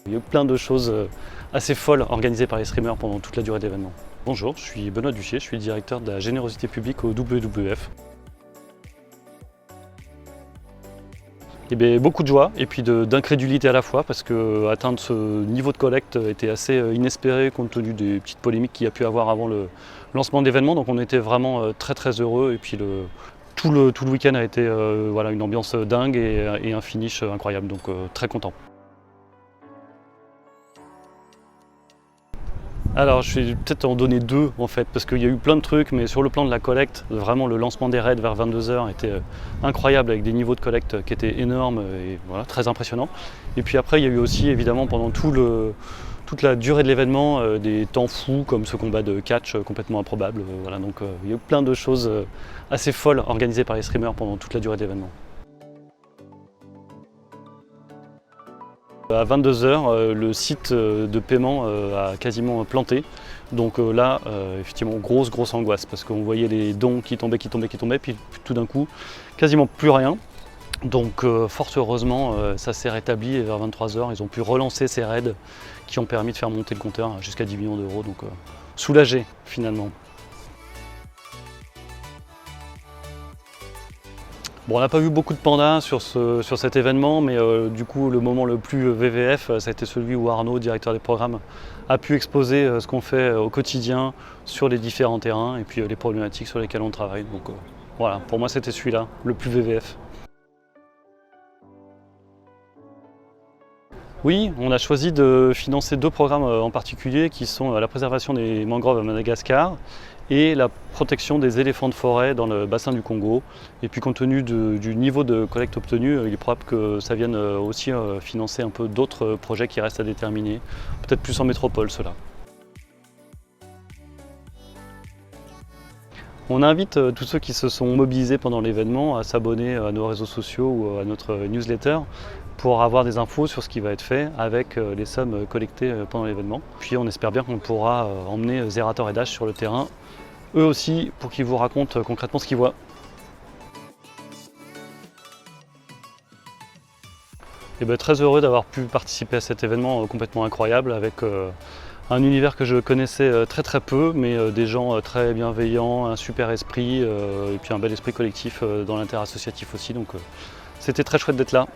Il y a eu plein de choses assez folles organisées par les streamers pendant toute la durée de l'événement. Bonjour, je suis Benoît Duchier, je suis directeur de la générosité publique au WWF. Et bien, beaucoup de joie et puis d'incrédulité à la fois parce que atteindre ce niveau de collecte était assez inespéré compte tenu des petites polémiques qu'il y a pu avoir avant le lancement de l'événement. Donc on était vraiment très heureux et puis tout le week-end a été voilà, une ambiance dingue et un finish incroyable, donc très content. Alors je vais peut-être en donner deux en fait, parce qu'il y a eu plein de trucs, mais sur le plan de la collecte, vraiment le lancement des raids vers 22 h était incroyable avec des niveaux de collecte qui étaient énormes et voilà, très impressionnants. Et puis après il y a eu aussi évidemment pendant toute la durée de l'événement des temps fous comme ce combat de catch complètement improbable. Voilà, donc il y a eu plein de choses assez folles organisées par les streamers pendant toute la durée de l'événement. À 22 h, le site de paiement a quasiment planté. Donc là, effectivement, grosse angoisse parce qu'on voyait les dons qui tombaient, puis tout d'un coup, quasiment plus rien. Donc fort heureusement, ça s'est rétabli et vers 23 h, ils ont pu relancer ces raids qui ont permis de faire monter le compteur jusqu'à 10 millions d'euros. Donc soulagé finalement. Bon, on n'a pas vu beaucoup de pandas sur cet événement, mais du coup le moment le plus VVF, ça a été celui où Arnaud, directeur des programmes, a pu exposer ce qu'on fait au quotidien sur les différents terrains et puis les problématiques sur lesquelles on travaille. Donc voilà, pour moi c'était celui-là, le plus VVF. Oui, on a choisi de financer deux programmes en particulier qui sont la préservation des mangroves à Madagascar et la protection des éléphants de forêt dans le bassin du Congo. Et puis compte tenu du niveau de collecte obtenu, il est probable que ça vienne aussi financer un peu d'autres projets qui restent à déterminer, peut-être plus en métropole ceux-là. On invite tous ceux qui se sont mobilisés pendant l'événement à s'abonner à nos réseaux sociaux ou à notre newsletter pour avoir des infos sur ce qui va être fait avec les sommes collectées pendant l'événement. Puis on espère bien qu'on pourra emmener Zerator et Dash sur le terrain, eux aussi, pour qu'ils vous racontent concrètement ce qu'ils voient. Et bien, très heureux d'avoir pu participer à cet événement complètement incroyable avec un univers que je connaissais très peu, mais des gens très bienveillants, un super esprit et puis un bel esprit collectif dans l'interassociatif aussi. Donc c'était très chouette d'être là.